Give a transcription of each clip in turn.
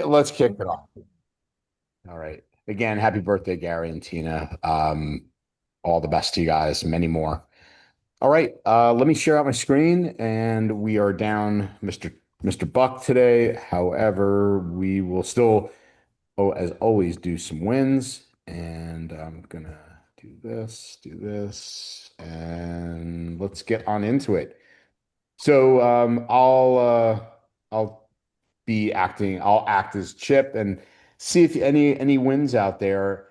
let's kick it off. All right. Again, happy birthday, Gary and Tina. All the best to you guys, many more. All right. Let me share out my screen, and we are down Mr. Buck today. However, we will still, as always, do some wins. And I'm gonna do this, and let's get on into it. So I'll I'll act as Chip and see if any wins out there.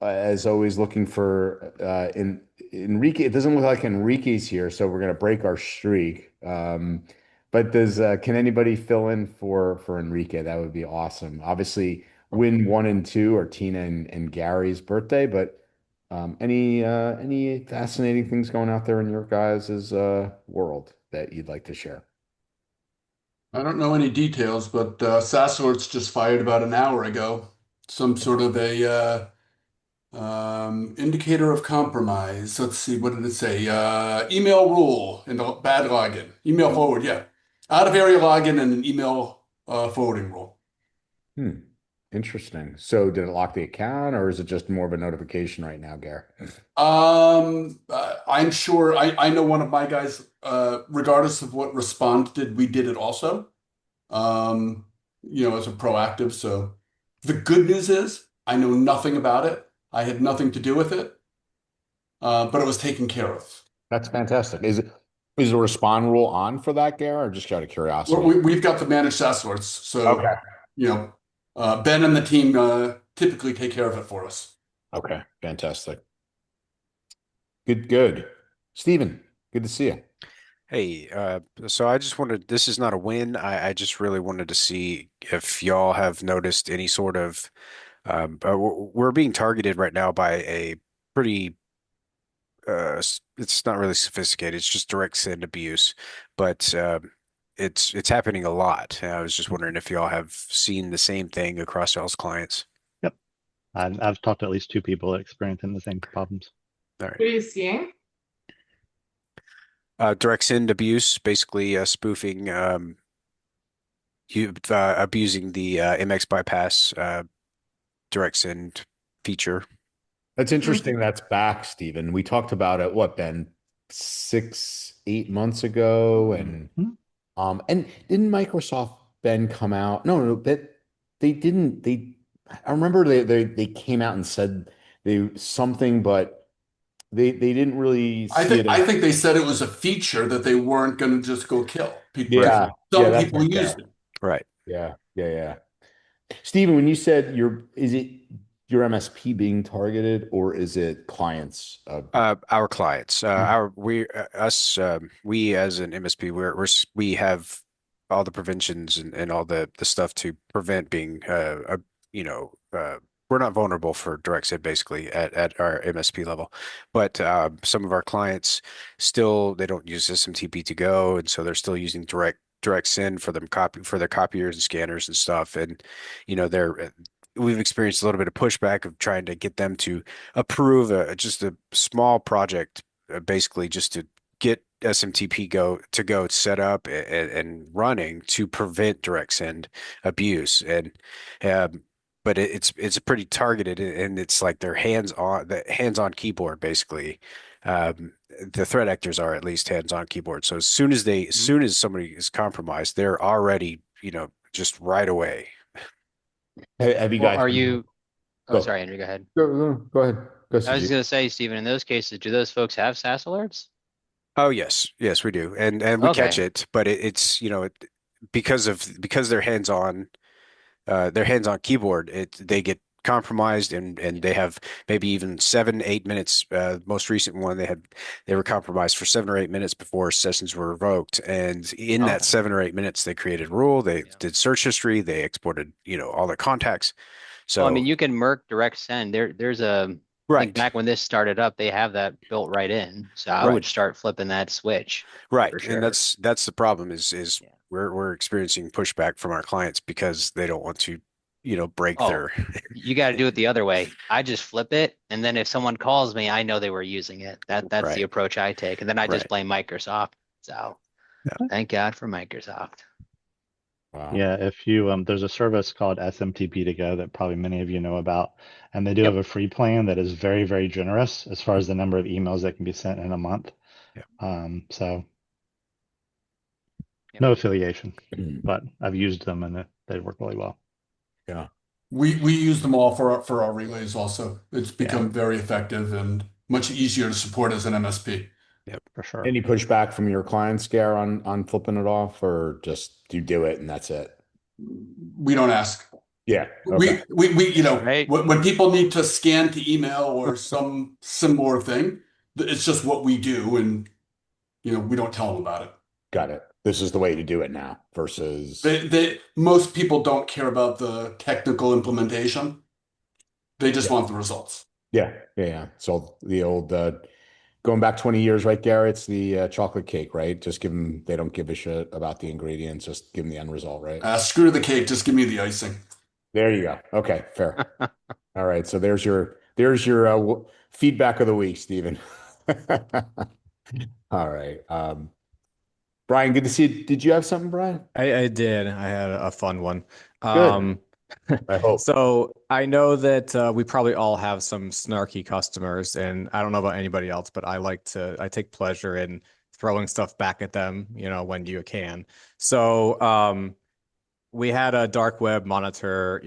As always, looking for in Enrique. It doesn't look like Enrique's here, so we're gonna break our streak. But does can anybody fill in for Enrique? That would be awesome. Obviously, win one and two are Tina and Gary's birthday, but any fascinating things going out there in your guys' world that you'd like to share? I don't know any details, but Sassort's just fired about an hour ago. Some sort of a indicator of compromise. Let's see, what did it say? Email rule and a bad login. Email forward, yeah. Out of area login and an email forwarding rule. Hmm. Interesting. So did it lock the account or is it just more of a notification right now, Gare? I'm sure I know one of my guys, regardless of what respond did, we did it also. Um, as a proactive. So the good news is I know nothing about it. I had nothing to do with it, but it was taken care of. That's fantastic. Is the respond rule on for that, Gare, or just out of curiosity? We've got the managed SaaS sorts. So, Okay. Ben and the team typically take care of it for us. Okay. Fantastic. Good, good. Stephen, good to see you. Hey, so I just wanted, this is not a win. I just really wanted to see if y'all have noticed any sort of, we're being targeted right now by a pretty, it's not really sophisticated. It's just direct send abuse, but it's happening a lot. And I was just wondering if y'all have seen the same thing across y'all's clients. Yep. I've talked to at least two people experiencing the same problems. All What are you seeing? right. Direct send abuse, basically spoofing, abusing the MX bypass direct send feature. That's interesting. That's back, Stephen. We talked about it, what, Ben, 8 months ago, Mhm. and didn't Microsoft Ben come out? No, no, that they didn't. I remember they came out and said they something, but they didn't really I see think it I as think they said it was a feature that they weren't going to just go kill. Right. yeah, yeah, Some that's people right there. used it. Right. Yeah, yeah, yeah. Stephen, when you said is it your MSP being targeted or is it clients? Our clients, we as an MSP, we have all the preventions and all the stuff to prevent being, you know, we're not vulnerable for direct send basically at our MSP level, but some of our clients still they don't use SMTP to go, and so they're still using direct send for them copy for their copiers and scanners and stuff, and they're we've experienced a little bit of pushback of trying to get them to approve just a small project, basically just to get SMTP go set up and running to prevent direct send abuse. And but it's a pretty targeted and it's like their hands on keyboard basically. The threat actors are at least hands-on keyboard. So as soon as somebody is compromised, they're already, just right away. Have you Well, guys are been you? Oh, go sorry, Andrew, go ahead. go ahead go I was CG. just gonna say, Stephen, in those cases, do those folks have SaaS alerts? Oh yes, yes we do, and we catch Okay. it, but it's because their hands-on keyboard, they get compromised and they have maybe even 7, 8 minutes. Most recent one they were compromised for 7 or 8 minutes before sessions were revoked, and in that Okay. 7 or 8 minutes they created rule, they Yeah. did search history, they exported all their contacts. Well, I So mean, you can Merc direct send. There's I think right, back when this started up, they have that built right in. So I right, would start flipping that switch right, for and sure. that's the problem is Yeah. we're experiencing pushback from our clients because they don't want to break Oh, their you got to do it the other way. I just flip it, and then if someone calls me, I know they were using it. That's the right, approach I take, and then I just right. blame Microsoft. So Yeah. Okay. thank God for Microsoft. Wow. Yeah, if you there's a service called SMTP to go that probably many of you know about, and they do have Yep. a free plan that is very, very generous as far as the number of emails that can be sent in a month. Yeah. So Yep. no affiliation, but I've used them and they work really well. Yeah. We use them all for our relays also. It's Yeah, become very effective and much easier to support as an MSP. Yep. for sure. Any pushback from your clients, Scare, on flipping it off, or just you do it and that's it? We don't ask. Yeah. Okay. Right. When people need to scan to email or some similar thing, it's just what we do, and we don't tell them about it. Got it. This is the way to do it now versus Most people don't care about the technical implementation. They just yeah. want the results. Yeah. Yeah. Yeah. So the old going back 20 years, right, Gary? It's the chocolate cake, right? Just give them, they don't give a shit about the ingredients, just give them the end result, right? Screw the cake, just give me the icing. There you go. Okay, fair. All right. So there's your feedback of the week, Stephen. All right. Brian, good to see you. Did you have something, Brian? I did. I had a fun one. Good. Um, I hope. so I know that we probably all have some snarky customers, and I don't know about anybody else, but I take pleasure in throwing stuff back at them, when you can. So we had a dark web monitor,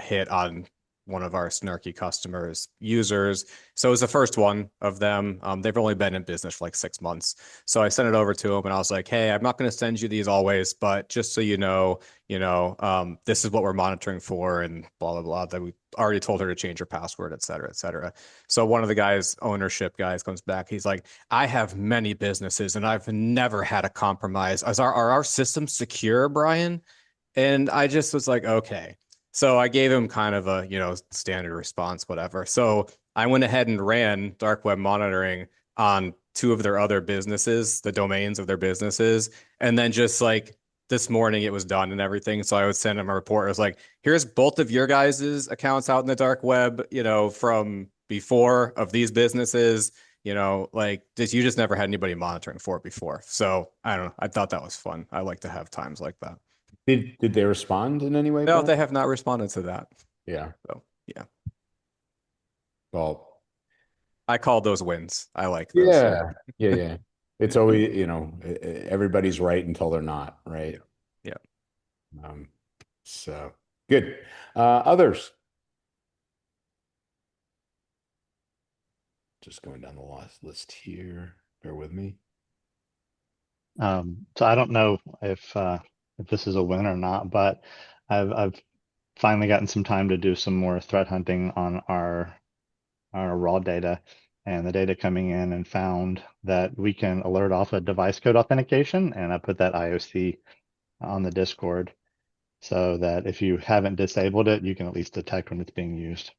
hit on one of our snarky customers' users. So it was the first one of them. They've only been in business for like 6 months. So I sent it over to him and I was like, hey, I'm not going to send you these always, but just so this is what we're monitoring for and blah, blah, blah. That we already told her to change her password, et cetera, et cetera. So one of the ownership guys comes back. He's like, I have many businesses and I've never had a compromise. Are our systems secure, Brian? And I just was like, okay. So I gave him kind of a, standard response, whatever. So I went ahead and ran dark web monitoring on two of their other businesses, the domains of their businesses. And then just like this morning it was done and everything. So I would send him a report. It was like, here's both of your guys' accounts out in the dark web, from before of these businesses, like this, you just never had anybody monitoring for it before. So I don't know. I thought that was fun. I like to have times like that. Did they respond in any way, No, Brian? they have not responded to that. Yeah. So yeah, Well, I call those wins. I like those. yeah. Yeah, yeah. It's always, everybody's right until they're not, Yeah. right? Yeah. Um, so good. Others. Just going down the list here. Bear with me. So I don't know if this is a win or not, but I've finally gotten some time to do some more threat hunting on our raw data and the data coming in, and found that we can alert off a device code authentication, and I put that IOC on the Discord so that if you haven't disabled it, you can at least detect when it's being used.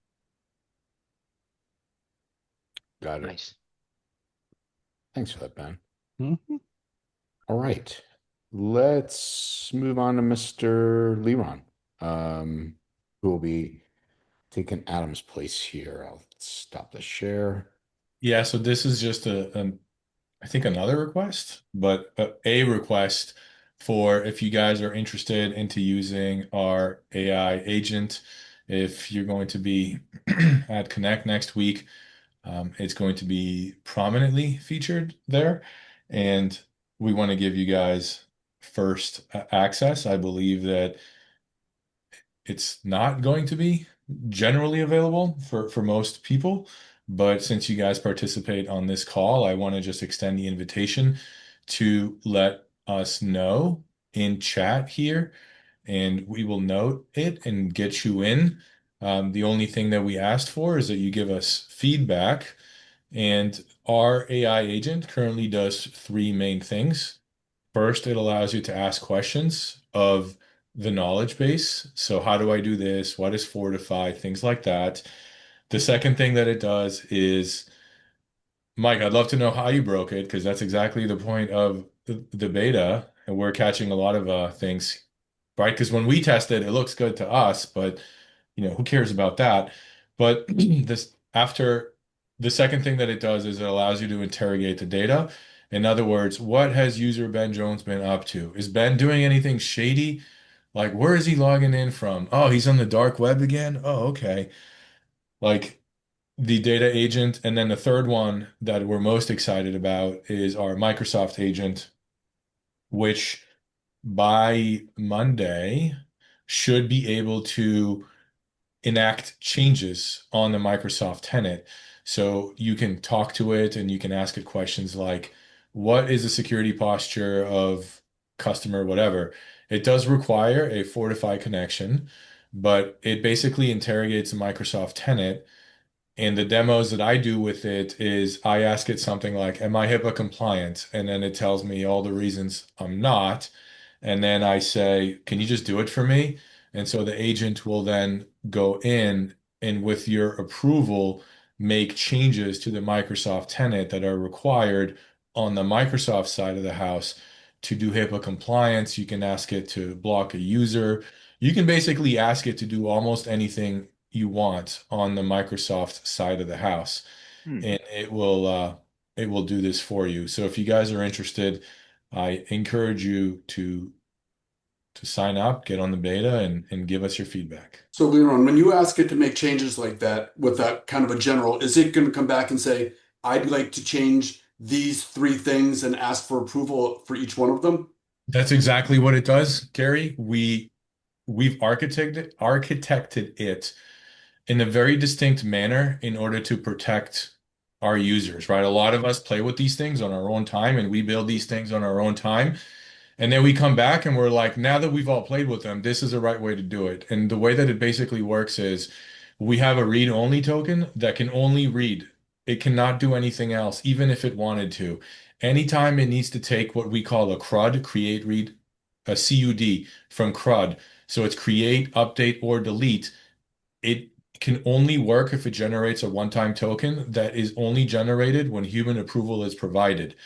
Got it. Nice. Thanks for that, Ben. Mhm. All right. Let's move on to Mr. Leron, who will be taking Adam's place here. I'll stop the share. Yeah, so this is just I think another request, but a request for if you guys are interested into using our AI agent, if you're going to be at Connect next week, it's going to be prominently featured there, and we want to give you guys first access. I believe that it's not going to be generally available for most people. But since you guys participate on this call, I want to just extend the invitation to let us know in chat here, and we will note it and get you in. The only thing that we asked for is that you give us feedback. And our AI agent currently does three main things. First, it allows you to ask questions of the knowledge base. So, how do I do this? What is fortify? Things like that. The second thing that it does is, Mike, I'd love to know how you broke it because that's exactly the point of the beta. And we're catching a lot of things, right? Because when we test it, it looks good to us, but who cares about that? But this after the second thing that it does is it allows you to interrogate the data. In other words, what has user Ben Jones been up to? Is Ben doing anything shady? Like, where is he logging in from? Oh, he's on the dark web again? Oh, okay. Like the data agent. And then the third one that we're most excited about is our Microsoft agent, which by Monday should be able to enact changes on the Microsoft tenant. So you can talk to it and you can ask it questions like, what is the security posture of customer, whatever. It does require a fortified connection, but it basically interrogates a Microsoft tenant. And the demos that I do with it is I ask it something like, am I HIPAA compliant? And then it tells me all the reasons I'm not. And then I say, can you just do it for me? And so the agent will then go in and with your approval, make changes to the Microsoft tenant that are required on the Microsoft side of the house to do HIPAA compliance. You can ask it to block a user. You can basically ask it to do almost anything you want on the Microsoft side of the house, Hmm. and it will do this for you. So if you guys are interested, I encourage you to sign up, get on the beta, and give us your feedback. So Leron, when you ask it to make changes like that with that kind of a general, is it going to come back and say, I'd like to change these three things and ask for approval for each one of them? That's exactly what it does, Gary. We've architected it in a very distinct manner in order to protect our users, right? A lot of us play with these things on our own time and we build these things on our own time. And then we come back and we're like, now that we've all played with them, this is the right way to do it. And the way that it basically works is we have a read-only token that can only read. It cannot do anything else, even if it wanted to. Anytime it needs to take what we call a CRUD, create, read, a CUD from CRUD. So it's create, update, or delete. It can only work if it generates a one-time token that is only generated when human approval is provided.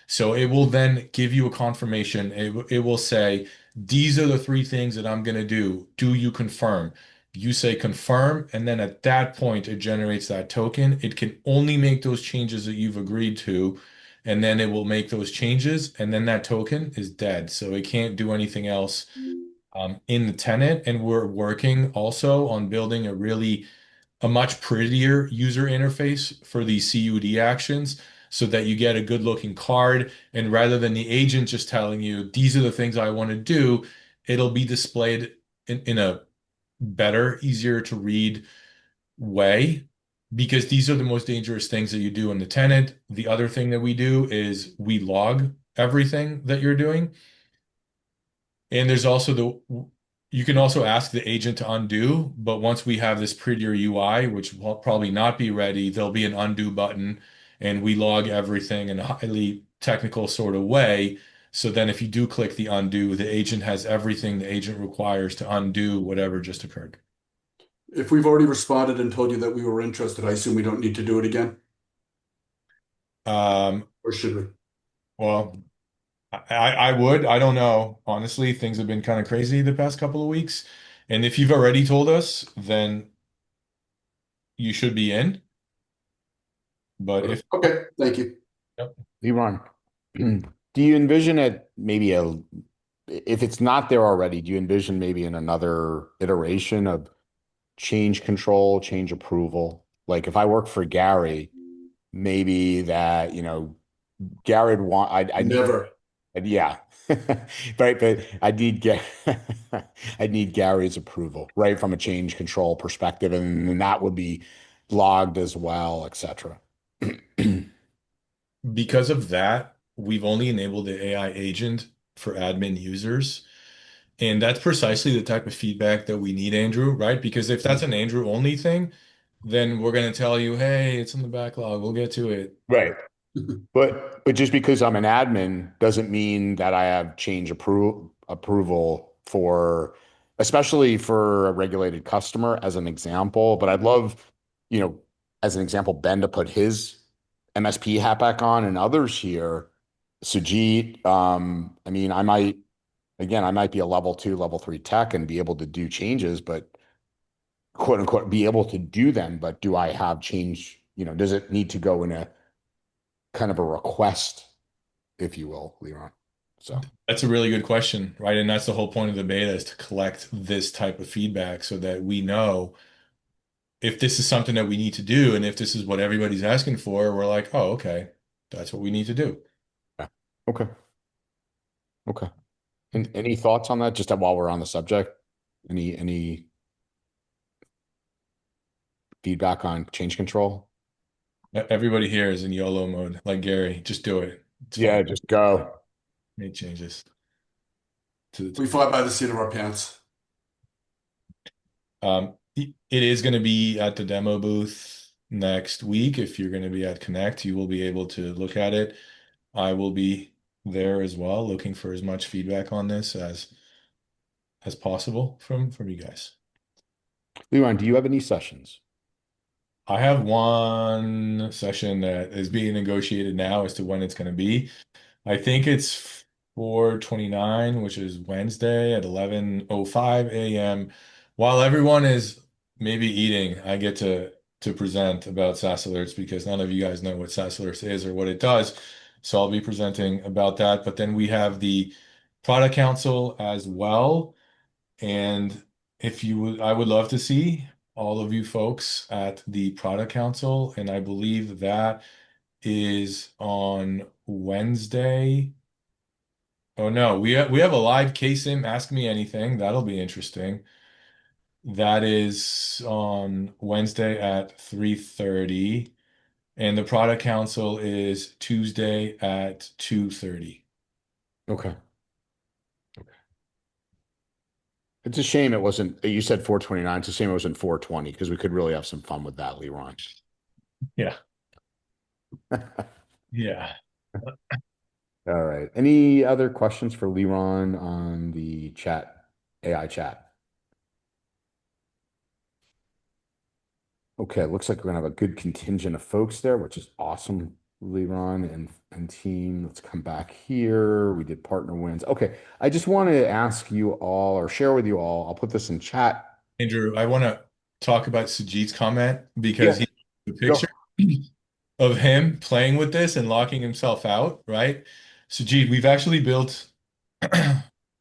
So it will then give you a confirmation. It will say, these are the three things that I'm going to do. Do you confirm? You say confirm, and then at that point, it generates that token. It can only make those changes that you've agreed to, and then it will make those changes, and then that token is dead. So it can't do anything else in the tenant. And we're working also on building a much prettier user interface for these CUD actions so that you get a good looking card. And rather than the agent just telling you, these are the things I want to do, it'll be displayed in a better, easier to read way because these are the most dangerous things that you do in the tenant. The other thing that we do is we log everything that you're doing. And there's also you can also ask the agent to undo, but once we have this prettier UI, which will probably not be ready, there'll be an undo button and we log everything in a highly technical sort of way. So then if you do click the undo, the agent has everything the agent requires to undo whatever just occurred. If we've already responded and told you that we were interested, I assume we don't need to do it again, Um, or should we? well, I would. I don't know. Honestly, things have been kind of crazy the past couple of weeks. And if you've already told us, then you should be in. But if Okay, thank you. Yep. Leron, do you envision it maybe if it's not there already, do you envision maybe in another iteration of change control, change approval? Like if I work for Gary, maybe that, Gary would want, I need, Never. yeah, right. But I need, I need Gary's approval, right? From a change control perspective. And then that would be logged as well, et cetera. because of that, we've only enabled the AI agent for admin users. And that's precisely the type of feedback that we need, Andrew, right? Because if that's an Andrew only thing, then we're going to tell you, hey, it's in the backlog. We'll get to it. Right. But just because I'm an admin doesn't mean that I have change approval for, especially for a regulated customer as an example. But I'd love, you know, as an example, Ben to put his MSP hat back on and others here. Sujit, I mean, I might be a level 2, level 3 tech and be able to do changes, but quote unquote, be able to do them. But do I have change, does it need to go in a kind of a request, if you will, Leron? So That's a really good question, right? And that's the whole point of the beta is to collect this type of feedback so that we know if this is something that we need to do and if this is what everybody's asking for, we're like, oh, okay, that's what we need to do. yeah. Okay. Okay. And any thoughts on that? Just while we're on the subject, any feedback on change control? Everybody here is in YOLO mode, like Gary. Just do it. It's Yeah, fine. just go. Make changes to the We tool. fly by the seat of our pants. It is going to be at the demo booth next week. If you're going to be at Connect, you will be able to look at it. I will be there as well, looking for as much feedback on this as possible from you guys. Leron, do you have any sessions? I have one session that is being negotiated now as to when it's going to be. I think it's 4/29, which is Wednesday at 11:05 a.m. While everyone is maybe eating, I get to present about SaaS Alerts because none of you guys know what SaaS Alerts is or what it does. So I'll be presenting about that. But then we have the product council as well. And if you would, I would love to see all of you folks at the product council. And I believe that is on Wednesday. Oh no, we have a live KSIM Ask Me Anything. That'll be interesting. That is on Wednesday at 3:30, and the product council is Tuesday at 2:30. Okay. It's a shame it wasn't, you said 429. It's a shame it wasn't 420 because we could really have some fun with that, Leron. Yeah. Yeah. All right. Any other questions for Leron on the chat, AI chat? Okay, looks like we're gonna have a good contingent of folks there, which is awesome. Leron and team. Let's come back here. We did partner wins. Okay, I just want to ask you all or share with you all. I'll put this in chat. Andrew, I want to talk about Sujit's comment because Yeah, he the picture go. of him playing with this and locking himself out, right? Sujit, we've actually built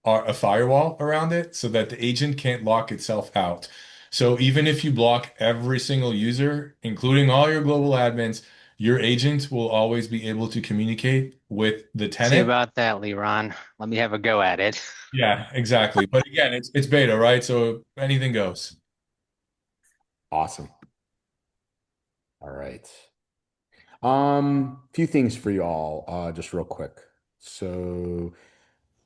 a firewall around it so that the agent can't lock itself out. So even if you block every single user, including all your global admins, your agent will always be able to communicate with the See tenant. about that, Leron. Let me have a go at it. Yeah, exactly. But again, it's beta, right? So anything goes. Awesome. All right. Few things for y'all, just real quick. So,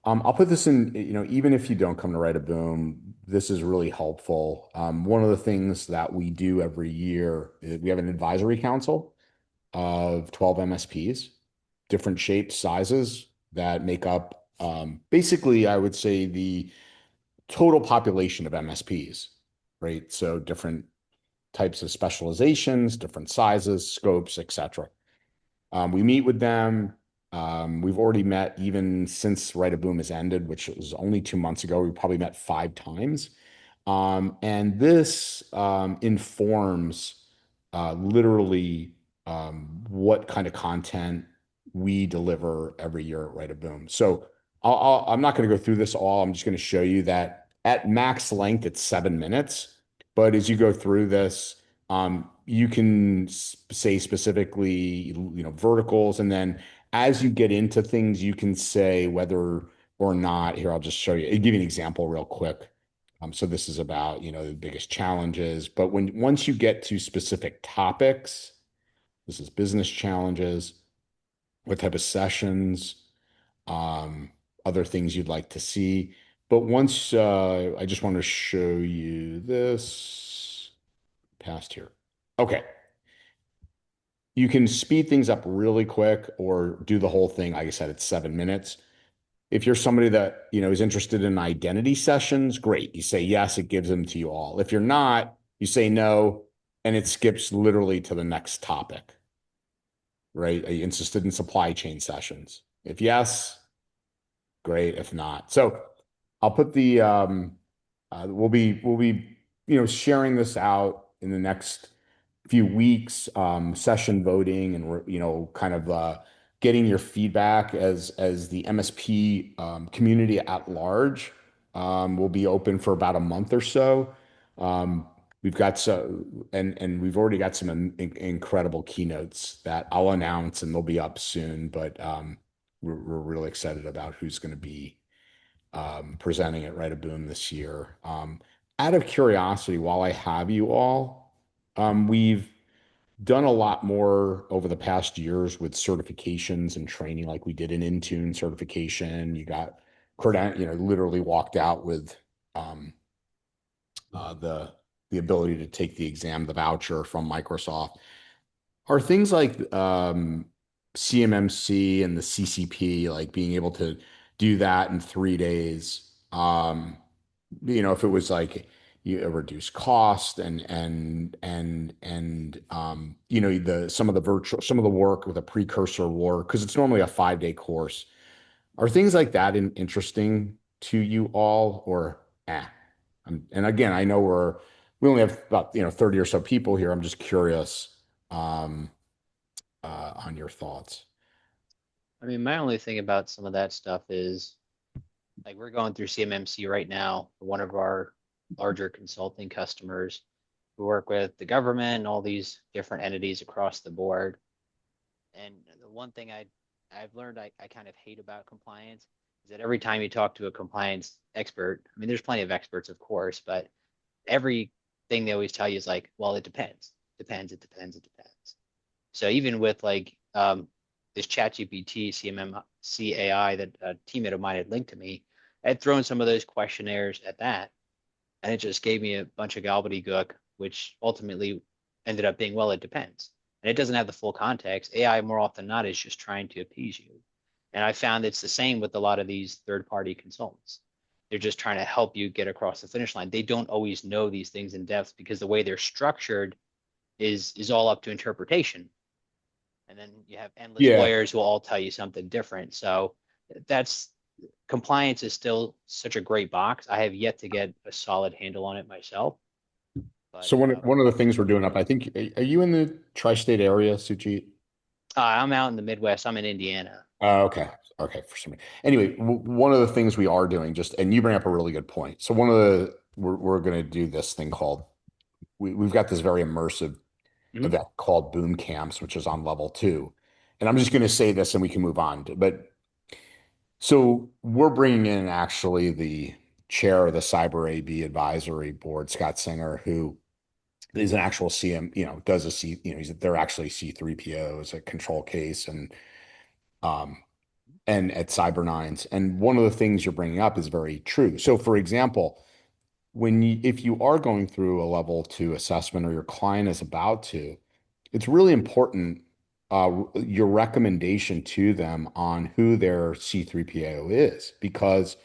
I'll put this in, even if you don't come to Write a Boom, this is really helpful. One of the things that we do every year, we have an advisory council of 12 MSPs, different shapes, sizes that make up, basically, I would say the total population of MSPs, right? So different types of specializations, different sizes, scopes, etc. We meet with them. We've already met even since Write a Boom has ended, which was only 2 months ago. We probably met 5 times. And this informs literally what kind of content we deliver every year at Write a Boom. So I'm not going to go through this all. I'm just going to show you that at max length, it's 7 minutes. But as you go through this, you can say specifically, verticals, and then as you get into things, you can say whether or not. Here, I'll just show you. I'll give you an example real quick. So this is about, the biggest challenges. But once you get to specific topics, this is business challenges, what type of sessions, um, other things you'd like to see. But once I just want to show you this past here. Okay. You can speed things up really quick or do the whole thing. Like I said, it's 7 minutes. If you're somebody that, is interested in identity sessions, great. You say yes, it gives them to you all. If you're not, you say no, and it skips literally to the next topic, right? Are you interested in supply chain sessions? If yes, great. If not, so I'll put the we'll be sharing this out in the next few weeks, session voting and kind of getting your feedback as the MSP community at large. Will be open for about a month or so. Um, we've got and we've already got some incredible keynotes that I'll announce, and they'll be up soon. But we're really excited about who's going to be presenting at Write a Boom this year. Out of curiosity, while I have you all, we've done a lot more over the past years with certifications and training, like we did an Intune certification. You got literally walked out with um, the ability to take the exam, the voucher from Microsoft. Are things like CMMC and the CCP, like being able to do that in 3 days? If it was like you reduce cost and the some of the work with a precursor work, because it's normally a 5-day course. Are things like that interesting to you all, or eh? And again, I know we only have about 30 or so people here. I'm just curious um, on your thoughts. I mean, my only thing about some of that stuff is like we're going through CMMC right now for one of our larger consulting customers who work with the government and all these different entities across the board. And the one thing I've learned I kind of hate about compliance is that every time you talk to a compliance expert, I mean, there's plenty of experts, of course, but everything they always tell you is like, well, it depends, it depends, it depends. So even with like this ChatGPT CMMC AI that a teammate of mine had linked to me, I had thrown some of those questionnaires at that, and it just gave me a bunch of gobbledygook, which ultimately ended up being, well, it depends. And it doesn't have the full context. AI more often than not is just trying to appease you. And I found it's the same with a lot of these third-party consultants. They're just trying to help you get across the finish line. They don't always know these things in depth because the way they're structured is all up to interpretation. And then you have endless Yeah. lawyers who will all tell you something different. So that's compliance is still such a great box. I have yet to get a solid handle on it myself. But So one of the things we're doing up, I think, are you in the tri-state area, Sujeet? I'm out in the Midwest. I'm in Indiana. Okay. Okay. For some reason. Anyway, one of the things we are doing, and you bring up a really good point. So we're going to do this thing called, we've got this very immersive Mhm. event called Boom Camps, which is on level 2. And I'm just going to say this and we can move on. But so we're bringing in actually the chair of the Cyber AB Advisory Board, Scott Singer, who is an actual CM, does a C, they're actually C3PO as a control case um, and at Cyber9s. And one of the things you're bringing up is very true. So for example, if you are going through a level 2 assessment or your client is about to, it's really important your recommendation to them on who their C3PO is, because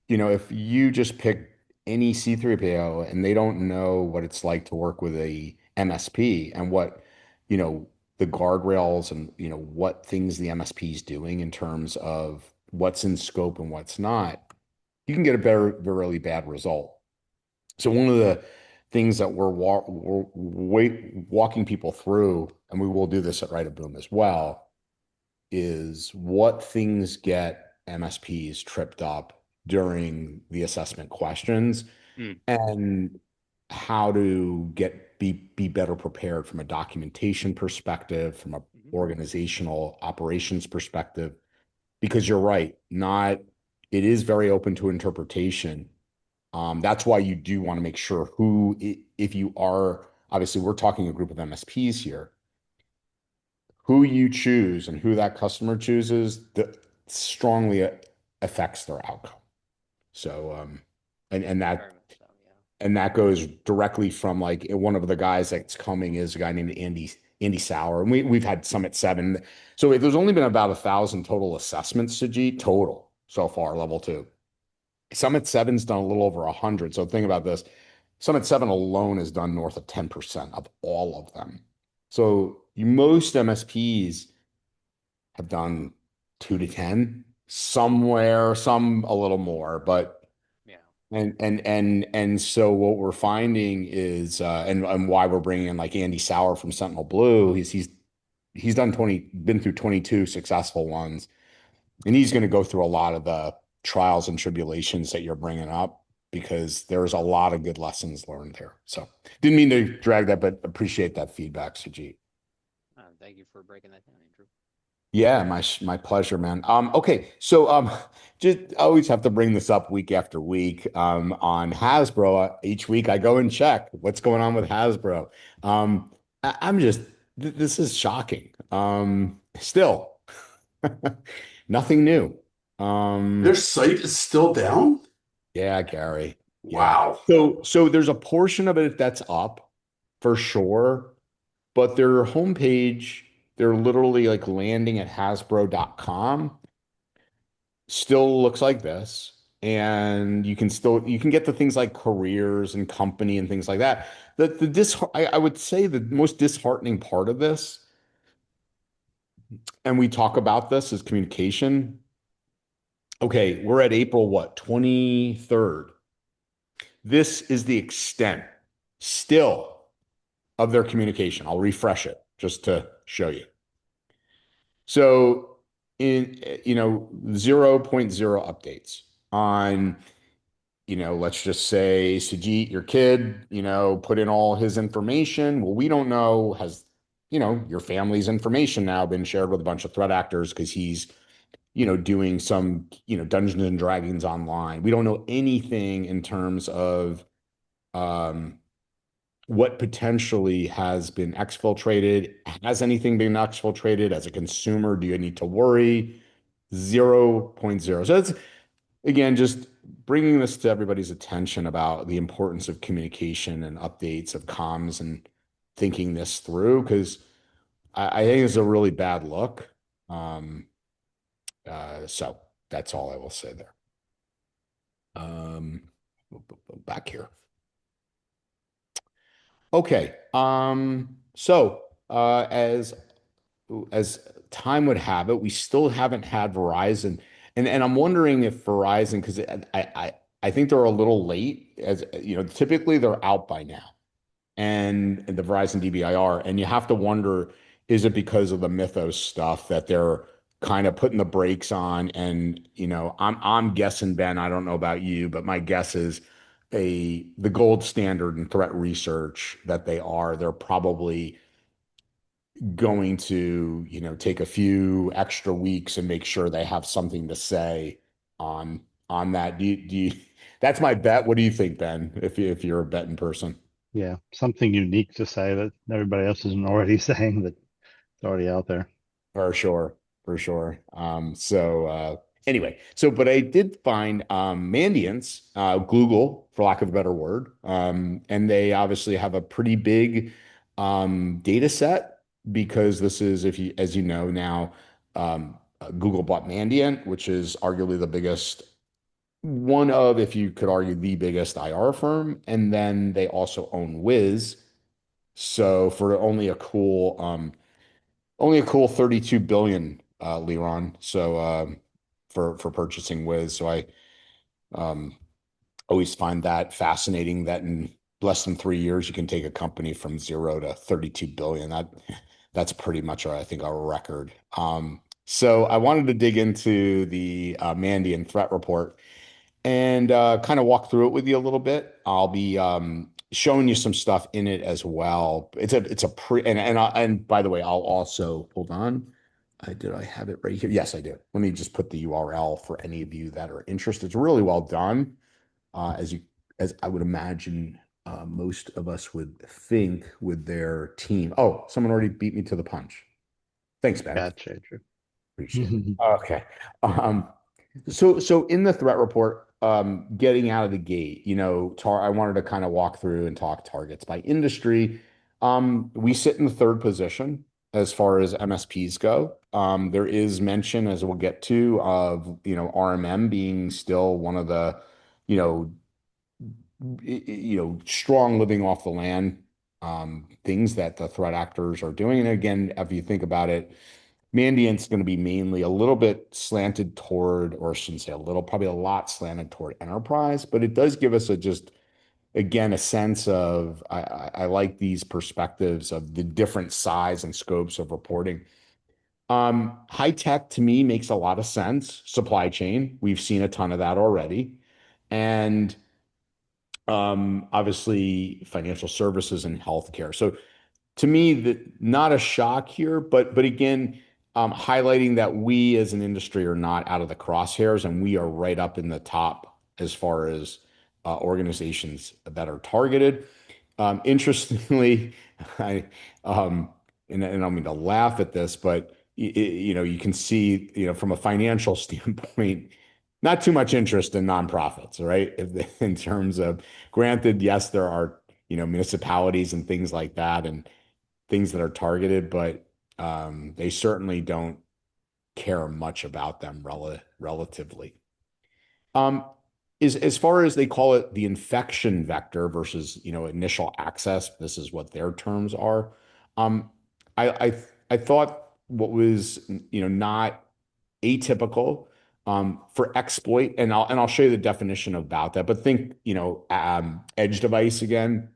if you just pick any C3PO and they don't know what it's like to work with a MSP and what the guardrails and what things the MSP is doing in terms of what's in scope and what's not, you can get a really bad result. So one of the things that we're walking people through, and we will do this at Write a Boom as well, is what things get MSPs tripped up during the assessment questions Mm. and how to be better prepared from a documentation perspective, from a Mhm. organizational operations perspective, because you're right, it is very open to interpretation. That's why you do want to make sure if you are, obviously, we're talking a group of MSPs here, who you choose and who that customer chooses that strongly affects their outcome. So, and that Very much so, yeah. and that goes directly from, like, one of the guys that's coming is a guy named Andy Sauer, and we've had Summit 7. So there's only been about 1,000 total assessments, Sajid, total so far, level 2. Summit 7's done a little over 100. So think about this. Summit 7 alone has done north of 10% of all of them. So most MSPs have done 2 to 10, somewhere, some a little more, but Yeah. and so what we're finding is and why we're bringing in like Andy Sauer from Sentinel Blue, he's he's been through 22 successful ones, and he's going to go through a lot of the trials and tribulations that you're bringing up because there's a lot of good lessons learned there. So didn't mean to drag that, but appreciate that feedback, Sujit. Thank you for breaking that down, Andrew. Yeah, my pleasure, man. Okay, so just I always have to bring this up week after week. On Hasbro, each week I go and check what's going on with Hasbro. I'm just this is shocking. Still, nothing new. Their site is still down? Yeah, Gary. Yeah. Wow. So there's a portion of it that's up for sure, but their homepage, they're literally like landing at hasbro.com, still looks like this. And you can get to things like careers and company and things like that. I would say the most disheartening part of this, and we talk about this, is communication. Okay, we're at April what, 23rd. This is the extent still of their communication. I'll refresh it just to show you. So in 0.0 updates on, let's just say Sajit, your kid, put in all his information. Well, we don't know, has, your family's information now been shared with a bunch of threat actors because he's, doing some, Dungeons and Dragons online. We don't know anything in terms of um, what potentially has been exfiltrated. Has anything been exfiltrated as a consumer? Do you need to worry? 0.0. So it's, again, just bringing this to everybody's attention about the importance of communication and updates of comms and thinking this through, because I think it's a really bad look. Um, so that's all I will say there. Um, Back here. Okay. As time would have it, we still haven't had Verizon, and I'm wondering if Verizon, because I think they're a little late, as typically they're out by now, and the Verizon DBIR, and you have to wonder, is it because of the Mythos stuff that they're kind of putting the brakes on? And I'm guessing, Ben, I don't know about you, but my guess is the gold standard in threat research that they're probably going to, take a few extra weeks and make sure they have something to say on that. That's my bet. What do you think, Ben? If you're a betting person? Yeah, something unique to say that everybody else isn't already saying that it's already out there. For sure, for sure. Anyway, but I did find Mandiant's, Google, for lack of a better word, and they obviously have a pretty big data set, because this is, if you, as you know now, Google bought Mandiant, which is arguably the biggest, one of, if you could argue, the biggest IR firm, and then they also own Wiz. So for only a cool 32 billion, Liron. So for purchasing Wiz. So I um, always find that fascinating that in less than 3 years you can take a company from 0 to 32 billion. That's pretty much, I think, a record. So I wanted to dig into the Mandiant threat report and kind of walk through it with you a little bit. I'll be showing you some stuff in it as well. It's a pre and by the way, I'll also, hold on. Did I have it right here? Yes, I do. Let me just put the URL for any of you that are interested. It's really well done, as I would imagine most of us would think with their team. Oh, someone already beat me to the punch. Thanks, Ben. Gotcha, Drew. Appreciate it. Okay. Um, so in the threat report, getting out of the gate, I wanted to kind of walk through and talk targets by industry. We sit in the third position as far as MSPs go. There is mention, as we'll get to, of, RMM being still one of the, you know, strong living off the land, things that the threat actors are doing. And again, if you think about it, Mandiant's going to be mainly a little bit slanted toward, or I shouldn't say a little, probably a lot slanted toward enterprise, but it does give us again, a sense of I like these perspectives of the different size and scopes of reporting. High tech to me makes a lot of sense. Supply chain, we've seen a ton of that already. And obviously financial services and healthcare. So to me, not a shock here, but again, highlighting that we as an industry are not out of the crosshairs and we are right up in the top as far as organizations that are targeted. Interestingly, I and I don't mean to laugh at this, but you can see, from a financial standpoint, not too much interest in nonprofits, right? In terms of, granted, yes, there are, municipalities and things like that, and things that are targeted, but they certainly don't care much about them relatively. Um, as far as they call it, the infection vector versus, initial access, this is what their terms are. Um, I thought what was, not atypical for exploit, and I'll show you the definition about that. But think, edge device again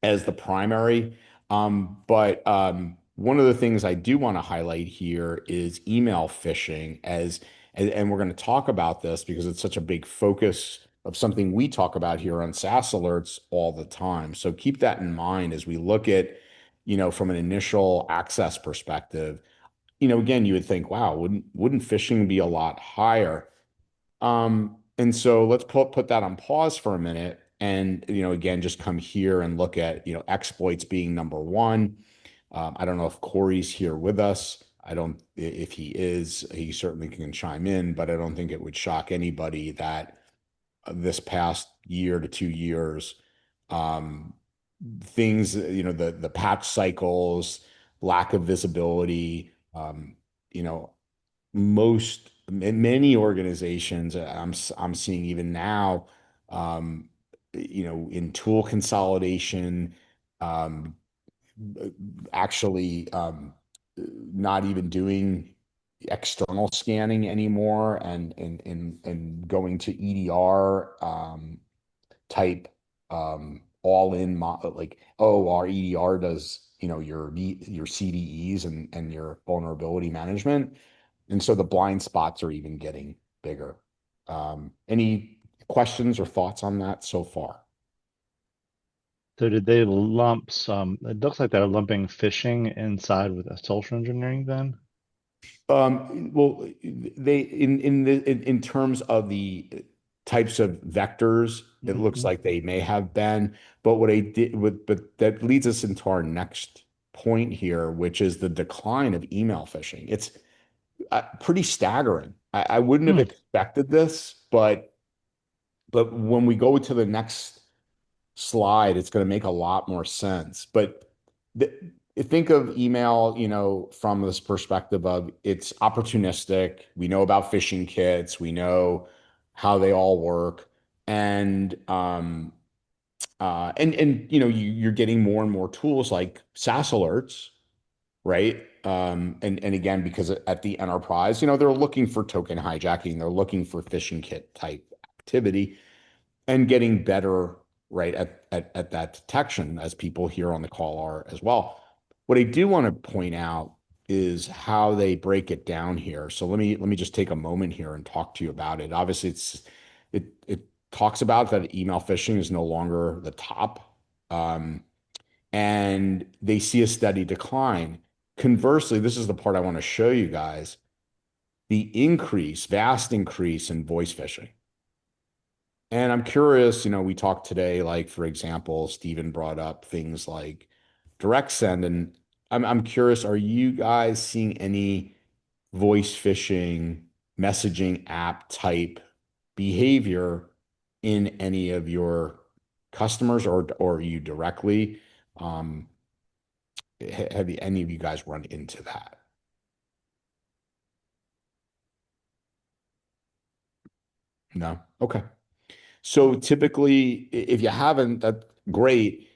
as the primary. But one of the things I do want to highlight here is email phishing and we're going to talk about this because it's such a big focus of something we talk about here on SaaS alerts all the time. So keep that in mind as we look at, from an initial access perspective. Again, you would think, wow, wouldn't phishing be a lot higher? And so let's put that on pause for a minute and, again, just come here and look at, exploits being number one. I don't know if Corey's here with us. I don't, if he is, he certainly can chime in, but I don't think it would shock anybody that this past year to 2 years, um, things, the patch cycles, lack of visibility, you know, many organizations I'm seeing even now, um, in tool consolidation, um, actually not even doing external scanning anymore and going to EDR type all in like, oh, our EDR does, your CDEs and your vulnerability management. And so the blind spots are even getting bigger. Any questions or thoughts on that so far? So did they lump some? It looks like they're lumping phishing inside with a social engineering then. Well, they in terms of the types of vectors, it looks Mhm. like they may have been, but what I did with, but that leads us into our next point here, which is the decline of email phishing. It's pretty staggering. I wouldn't have Hmm. expected this, but when we go to the next slide, it's going to make a lot more sense. But th think of email, from this perspective of it's opportunistic. We know about phishing kits. We know how they all work. And you're getting more and more tools like SaaS alerts, right? And again, because at the enterprise, they're looking for token hijacking, they're looking for phishing kit type activity and getting better, right, at that detection, as people here on the call are as well. What I do want to point out is how they break it down here. So let me just take a moment here and talk to you about it. Obviously, it talks about that email phishing is no longer the top, and they see a steady decline. Conversely, this is the part I want to show you guys, the vast increase in voice phishing. And I'm curious, we talked today, like, for example, Stephen brought up things like direct send, and I'm curious, are you guys seeing any voice phishing messaging app type behavior in any of your customers or you directly? Um, have any of you guys run into that? No? Okay. So typically, if you haven't, that's great.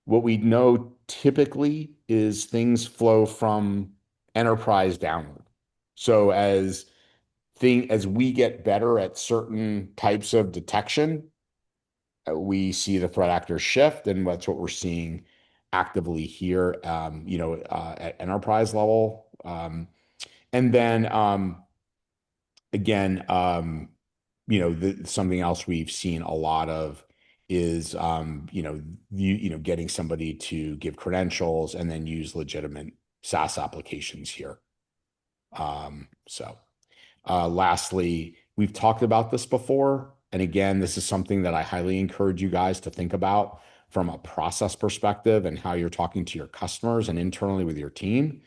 What we know typically is things flow from enterprise downward. So as we get better at certain types of detection, we see the threat actors shift, and that's what we're seeing actively here, at enterprise level. And then again, something else we've seen a lot of is, getting somebody to give credentials and then use legitimate SaaS applications here. Lastly, we've talked about this before. And again, this is something that I highly encourage you guys to think about from a process perspective and how you're talking to your customers and internally with your team.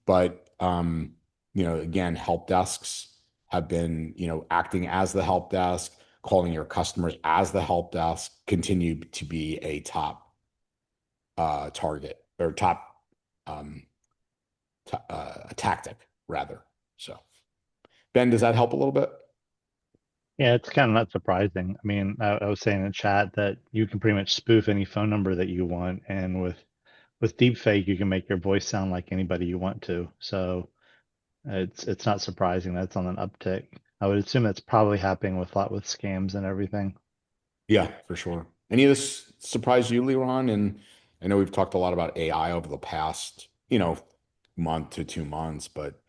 But, again, help desks have been, acting as the help desk, calling your customers as the help desk, continue to be a top target or top um, tactic, rather. So. Ben, does that help a little bit? Yeah, it's kind of not surprising. I mean, I was saying in chat that you can pretty much spoof any phone number that you want, and with deepfake, you can make your voice sound like anybody you want to. So it's not surprising that's on an uptick. I would assume that's probably happening with a lot with scams and everything. Yeah, for sure. Any of this surprise you, Leron? And I know we've talked a lot about AI over the past, month to 2 months, but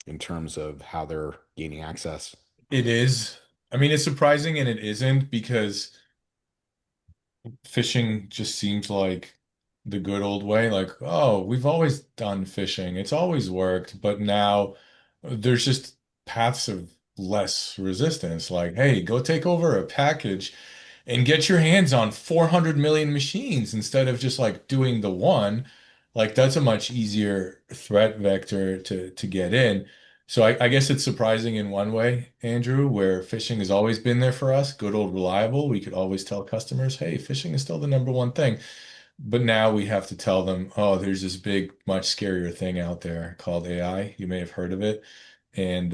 in terms of how they're gaining access. It is. I mean, it's surprising and it isn't because phishing just seems like the good old way. Like, oh, we've always done phishing. It's always worked, but now there's just paths of less resistance. Like, hey, go take over a package and get your hands on 400 million machines instead of just like doing the one. Like, that's a much easier threat vector to get in. So I guess it's surprising in one way, Andrew, where phishing has always been there for us, good old reliable. We could always tell customers, hey, phishing is still the number one thing. But now we have to tell them, oh, there's this big, much scarier thing out there called AI. You may have heard of it. And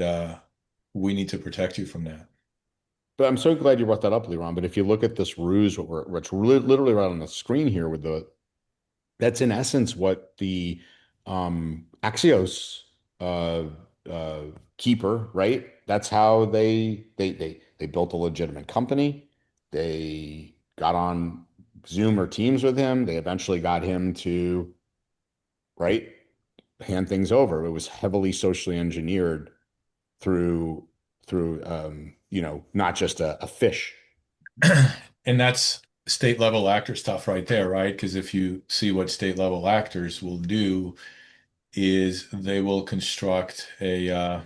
we need to protect you from that. But I'm so glad you brought that up, Leron. But if you look at this ruse, what's literally right on the screen here with that's in essence what the Axios uh, uh, keeper, right? That's how they built a legitimate company. They got on Zoom or Teams with him. They eventually got him to, right, hand things over. It was heavily socially engineered through not just a fish. And that's state level actor stuff right there, right? Because if you see what state level actors will do, is they will construct a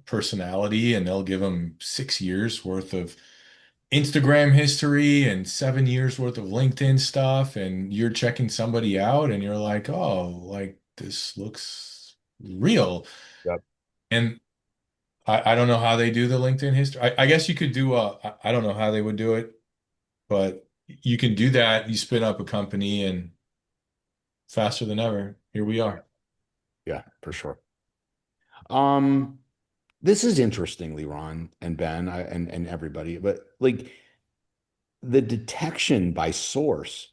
personality and they'll give them 6 years worth of Instagram history and 7 years worth of LinkedIn stuff. And you're checking somebody out and you're like, oh, like this looks real. Yep. And I don't know how they do the LinkedIn history. I guess you could do I don't know how they would do it, but you can do that. You spin up a company and faster than ever, here we are. Yeah, for sure. Um, this is interesting, Ron and Ben, and everybody, but like the detection by source.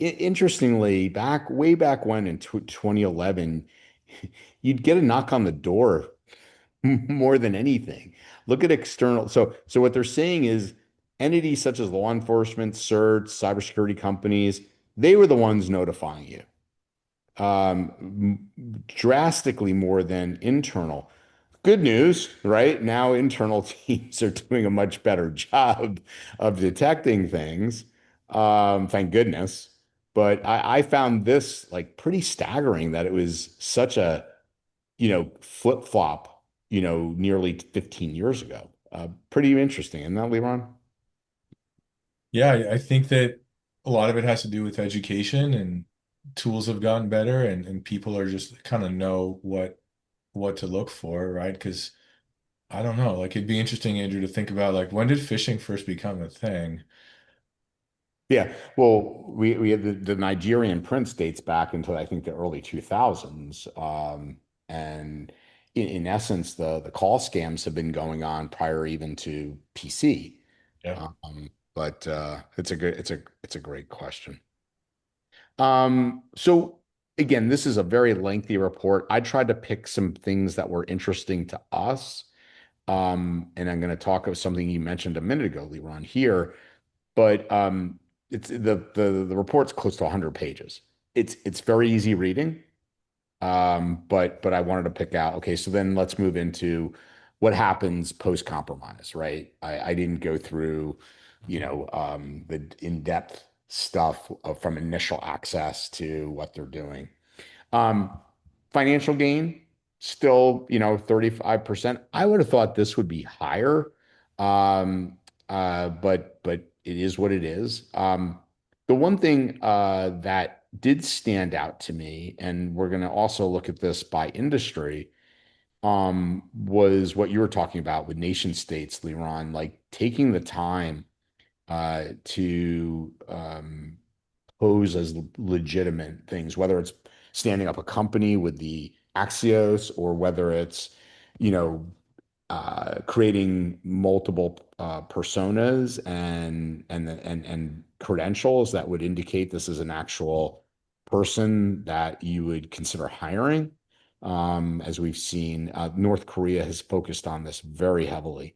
Interestingly, way back when in 2011, you'd get a knock on the door more than anything. Look at external. So what they're saying is entities such as law enforcement, certs, cybersecurity companies, they were the ones notifying you. Drastically more than internal. Good news, right? Now internal teams are doing a much better job of detecting things. Thank goodness. But I found this like pretty staggering that it was such a, flip-flop, nearly 15 years ago. Pretty interesting, isn't that, Leron? Yeah, I think that a lot of it has to do with education and tools have gotten better and people are just kind of know what to look for, right? Because I don't know, like it'd be interesting, Andrew, to think about like when did phishing first become a thing? Yeah, well, we had the Nigerian prince dates back into I think the early 2000s, and in essence, the call scams have been going on prior even to PC. Yeah. But it's a great question. So again, this is a very lengthy report. I tried to pick some things that were interesting to us. And I'm going to talk of something you mentioned a minute ago, Leron, here, but it's the report's close to 100 pages. It's very easy reading. But I wanted to pick out, okay, so then let's move into what happens post-compromise, right? I didn't go through, the in-depth stuff from initial access to what they're doing. Um, Financial gain, still, 35%. I would have thought this would be higher. But it is what it is. The one thing that did stand out to me, and we're going to also look at this by industry, was what you were talking about with nation states, Leron, like taking the time to pose as legitimate things, whether it's standing up a company with the Axios or whether it's, you know, creating multiple personas and credentials that would indicate this is an actual person that you would consider hiring. As we've seen, North Korea has focused on this very heavily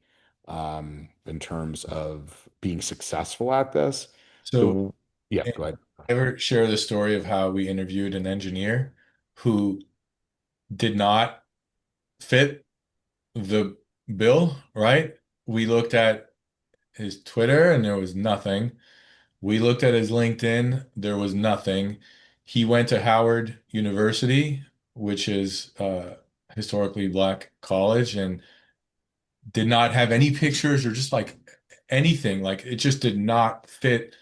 in terms of being successful at this. So, Yeah, go ahead. ever share the story of how we interviewed an engineer who did not fit the bill, right? We looked at his Twitter and there was nothing. We looked at his LinkedIn, there was nothing. He went to Howard University, which is historically black college, and did not have any pictures or just like anything. Like it just did not fit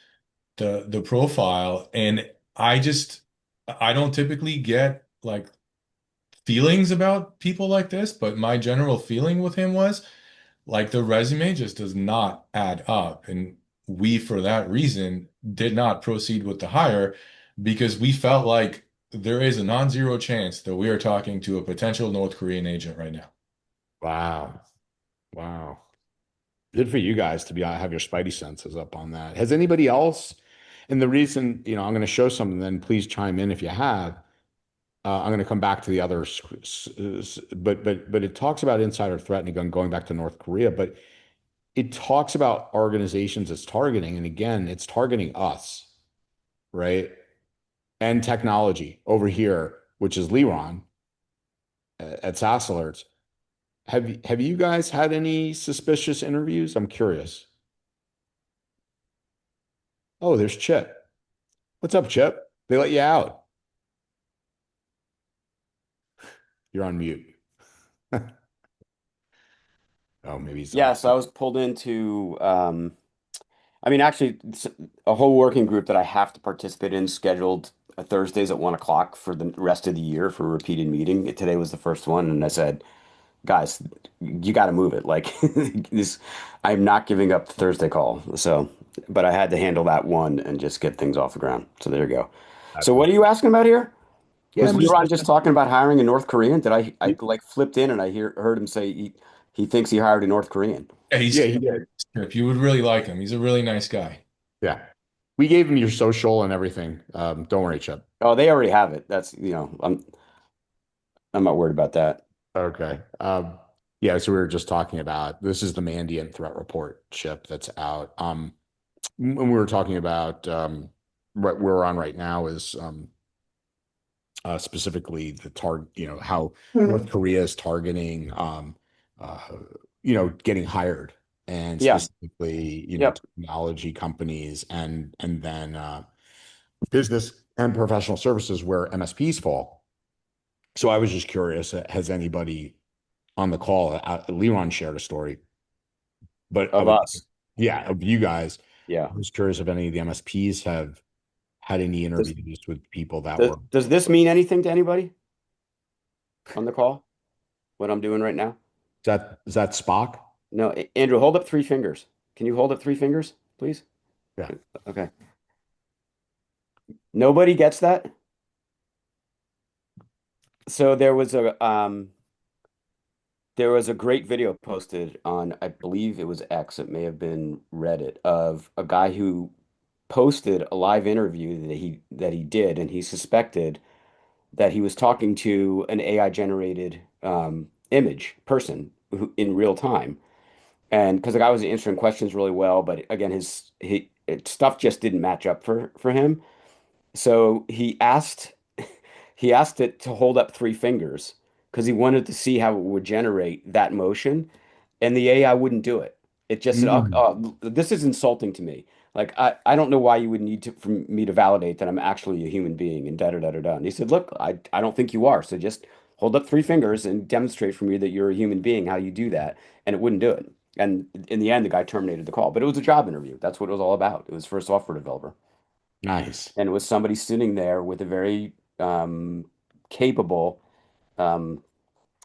the profile. And I don't typically get like feelings about people like this, but my general feeling with him was like the resume just does not add up. And we, for that reason, did not proceed with the hire because we felt like there is a non-zero chance that we are talking to a potential North Korean agent right now. Wow. Wow. Good for you guys to be have your spidey senses up on that. Has anybody else? And the reason, I'm going to show something, then please chime in if you have. I'm going to come back to the other, but it talks about insider threat and going back to North Korea, but it talks about organizations it's targeting, and again, it's targeting us, right? And technology over here, which is Leron at SaaS Alerts. Have you guys had any suspicious interviews? I'm curious. Oh, there's Chip. What's up, Chip? They let you out. You're on mute. Oh, maybe he's on. Yeah, so I was pulled into, I mean, actually, it's a whole working group that I have to participate in scheduled Thursdays at 1 o'clock for the rest of the year for a repeated meeting. Today was the first one, and I said, guys, you got to move it. Like this, I'm not giving up the Thursday call. So, but I had to handle that one and just get things off the ground. So there you go. So what are you asking about here? Yeah, Was I'm just. Leron just talking about hiring a North Korean? I like flipped in and heard him say he thinks he hired a North Korean. Yeah, Yeah, he did. if you would really like him, he's a really nice guy. Yeah. We gave him your social and everything. Don't worry, Chip. Oh, they already have it. That's, I'm not worried about that. Okay. Yeah, so we were just talking about this is the Mandiant threat report, Chip, that's out. When we were talking about what we're on right now is specifically the target, how North Korea is targeting uh, getting hired and Yeah. specifically, Yep. technology companies and then business and professional services where MSPs fall. So I was just curious, has anybody on the call, Leron shared a story, but Of us. yeah, of you guys. Yeah. I was curious if any of the MSPs have had any Does, interviews with people that does, were. does this mean anything to anybody on the call? What I'm doing right now? Is that Spock? No, Andrew, hold up 3 fingers. Can you hold up 3 fingers, please? Yeah. Okay. Nobody gets that? So there was a great video posted on, I believe it was X, it may have been Reddit, of a guy who posted a live interview that he did, and he suspected that he was talking to an AI generated image person, in real time. And because the guy was answering questions really well, but again, stuff just didn't match up for him. So he asked it to hold up three fingers because he wanted to see how it would generate that motion, and the AI wouldn't do it. It just said, Mm. this is insulting to me. Like I don't know why you would need to for me to validate that I'm actually a human being and da da da da da." And he said, "Look, I don't think you are. So just hold up three fingers and demonstrate for me that you're a human being how you do that." And it wouldn't do it. And in the end, the guy terminated the call. But it was a job interview. That's what it was all about. It was for a software developer. Nice. And it was somebody sitting there with a very capable, um,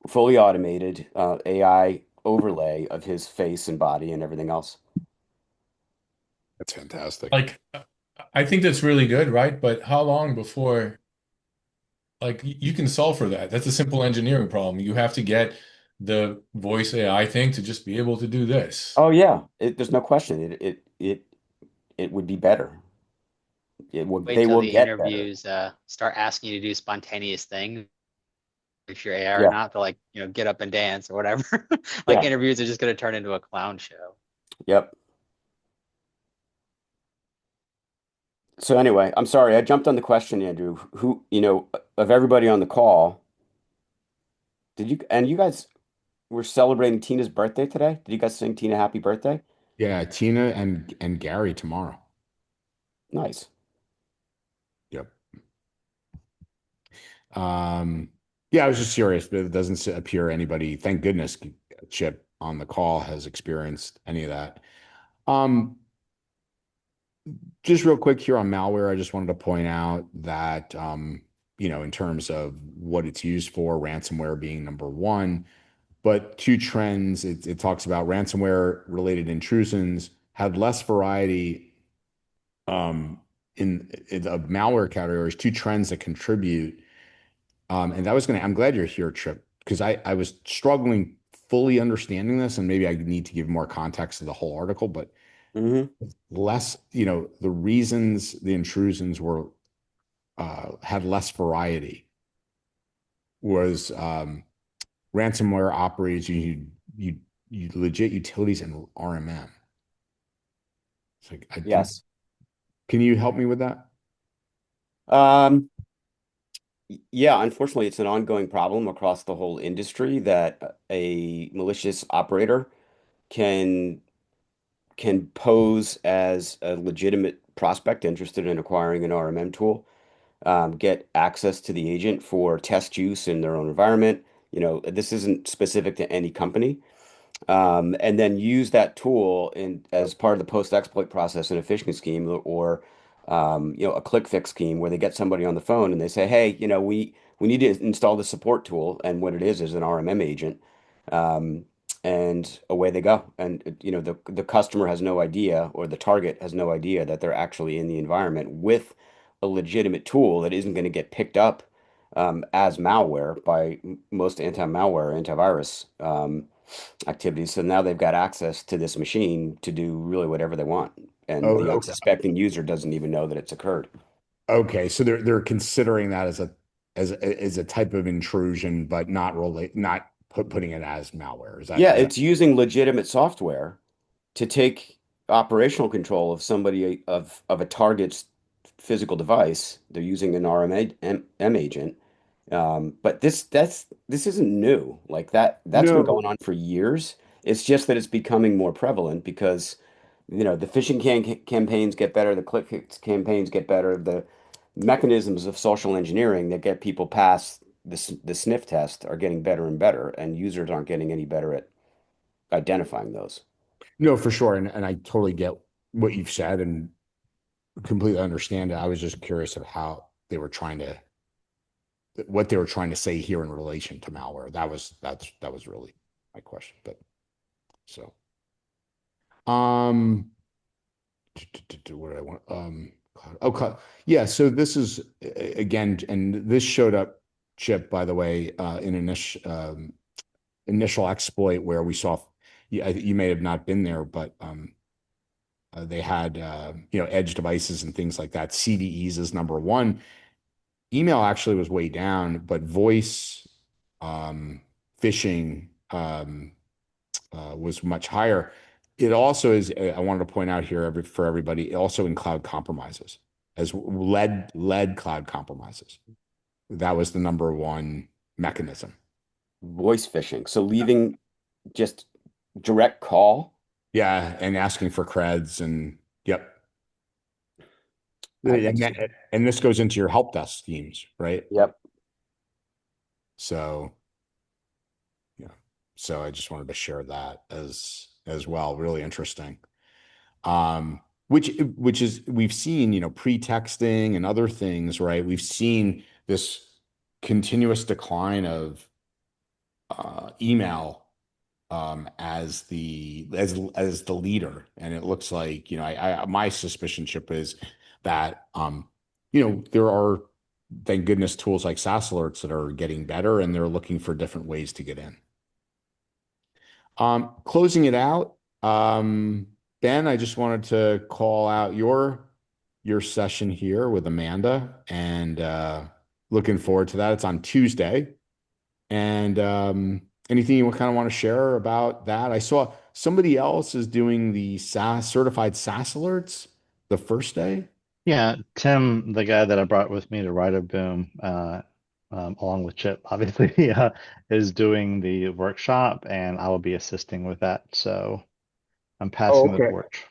fully automated AI overlay of his face and body and everything else. That's fantastic. Like, I think that's really good, right? But how long before, like, you can solve for that? That's a simple engineering problem. You have to get the voice AI thing to just be able to do this. Oh yeah, there's no question. It would be better. Wait They till will the get better. interviews start asking you to do spontaneous things, if you're AI or Yeah, not, to like, get up and dance or whatever. Like yeah, interviews are just going to turn into a clown show. yep. So anyway, I'm sorry I jumped on the question, Andrew. Who, of everybody on the call, and you guys were celebrating Tina's birthday today? Did you guys sing Tina happy birthday? Yeah, Tina and Gary tomorrow. Nice. Yep. Yeah, I was just curious, but it doesn't appear anybody, thank goodness, Chip on the call has experienced any of that. Um, just real quick here on malware, I just wanted to point out that in terms of what it's used for, ransomware being number one, but two trends, it talks about ransomware related intrusions had less variety in of malware categories, two trends that contribute. And that was I'm glad you're here, Trip, because I was struggling fully understanding this, and maybe I need to give more context to the whole article, but Hmm. less, the reasons the intrusions were had less variety was ransomware operators you legit utilities and RMM. It's like Yes. can you help me with that? Um, yeah, unfortunately, it's an ongoing problem across the whole industry that a malicious operator can can pose as a legitimate prospect interested in acquiring an RMM tool, get access to the agent for test use in their own environment. This isn't specific to any company. And then use that tool as part of the post-exploit process in a phishing scheme or a click fix scheme where they get somebody on the phone and they say, hey, we need to install the support tool, and what it is an RMM agent. Um, and away they go. And the customer has no idea, or the target has no idea that they're actually in the environment with a legitimate tool that isn't going to get picked up as malware by most anti-malware, antivirus activities. So now they've got access to this machine to do really whatever they want. And Oh, the okay. unsuspecting user doesn't even know that it's occurred. Okay, so they're considering that as a type of intrusion, but not putting it as malware. Is that Yeah, is that it's using legitimate software to take operational control of somebody of a target's physical device. They're using an RMM agent. But this isn't new. Like that's been no? going on for years. It's just that it's becoming more prevalent because the phishing campaigns get better, the click hits campaigns get better, the mechanisms of social engineering that get people past the sniff test are getting better and better, and users aren't getting any better at identifying those. No, for sure. And I totally get what you've said and completely understand it. I was just curious of how they were trying to what they were trying to say here in relation to malware. That was really my question. But so um what did I want? Okay. Yeah, so this is again, and this showed up, Chip, by the way, in initial exploit where we saw you may have not been there, but they had edge devices and things like that. CDEs is number one. Email actually was way down, but voice, phishing, was much higher. It also is, I wanted to point out here for everybody, also in cloud compromises, as led cloud compromises. That was the number one mechanism. Voice phishing. So leaving just direct call. Yeah, and asking for creds and yep. I- And, and this goes into your help desk schemes, right? Yep. So yeah. So I just wanted to share that as well. Really interesting. Which is we've seen, pre-texting and other things, right? We've seen this continuous decline of email as the leader, and it looks like my suspicion Chip is that there are, thank goodness, tools like SaaS alerts that are getting better, and they're looking for different ways to get in. Closing it out, Ben, I just wanted to call out your session here with Amanda, and looking forward to that. It's on Tuesday. And anything you kind of want to share about that? I saw somebody else is doing the SaaS certified SaaS alerts the first day. Yeah, Tim, the guy that I brought with me to Writer Boom, along with Chip, obviously, is doing the workshop, and I will be assisting with that. So I'm Oh, passing the okay. torch.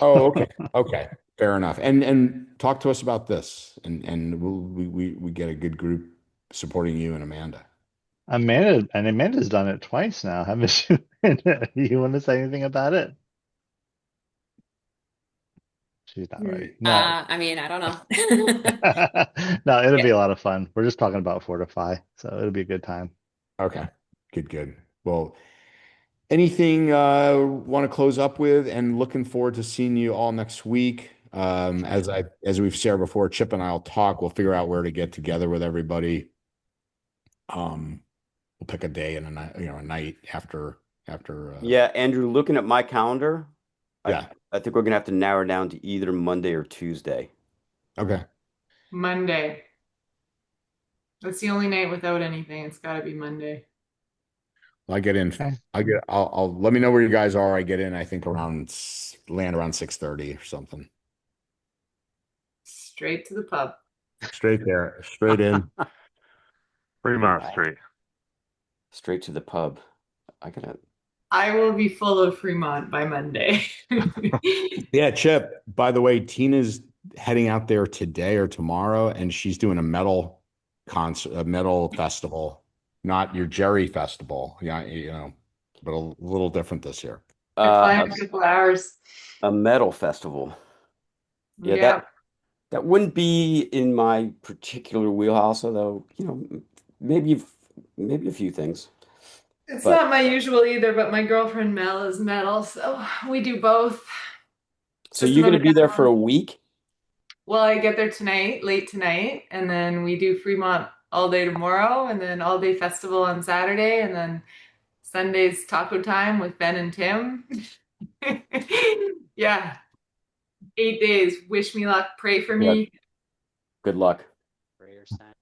Oh, okay. Okay. Fair enough. And talk to us about this, and we get a good group supporting you and Amanda. Amanda's done it twice now, haven't you? You want to say anything about it? She's not ready. No. I mean, I don't know. No, it'll Yeah. be a lot of fun. We're just talking about Fortify, so it'll be a good time. Okay. Good. Well, anything want to close up with, and looking forward to seeing you all next week. As we've shared before, Chip and I'll talk. We'll figure out where to get together with everybody. We'll pick a day and a night, a night after. Yeah, Andrew, looking at my calendar, Yeah. I think we're gonna have to narrow down to either Monday or Tuesday. Okay. Monday. That's the only night without anything. It's got to be Monday. I get in. Okay. I'll let me know where you guys are. I get in, I think land around 6:30 or something. Straight to the pub. Straight there, straight in. Fremont Street. Straight to the pub. I will be full of Fremont by Monday. Yeah, Chip, by the way, Tina's heading out there today or tomorrow, and she's doing a metal festival, not your Jerry festival. Yeah, but a little different this year. I fly in a couple hours. A metal festival. Yeah, Yeah. that wouldn't be in my particular wheelhouse, although, maybe a few things. It's But- not my usual either, but my girlfriend Mel is metal, so we do both. So you're going to be there for a week? Well, I get there late tonight, and then we do Fremont all day tomorrow, and then all day festival on Saturday, and then Sunday's taco time with Ben and Tim. Yeah. 8 days. Wish me luck. Pray for me. Good luck. Prayers time.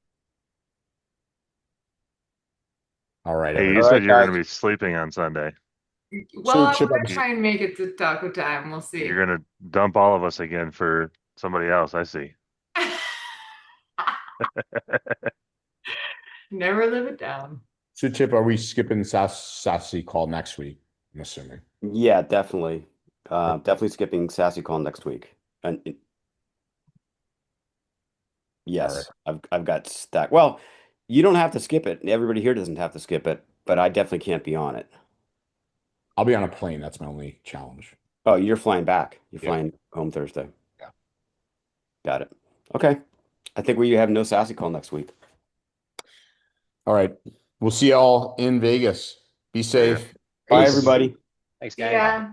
All right. Hey, you everybody. said you're guys. going to be sleeping on Sunday. Well, I'm Chip, gonna try and make it to taco time. We'll see. You're going to dump all of us again for somebody else, I see. Never live it down. So, Chip, are we skipping Sassy call next week? I'm assuming. Yeah, definitely. Definitely skipping Sassy Call next week. Yes, I've got stack. Well, you don't have to skip it. Everybody here doesn't have to skip it, but I definitely can't be on it. I'll be on a plane. That's my only challenge. Oh, you're flying back. You're Yeah. flying home Thursday. Yeah. Got it. Okay. I think we have no Sassy Call next week. All right. We'll see y'all in Vegas. Be safe. Bye, Peace. everybody. Thanks, See guys. ya.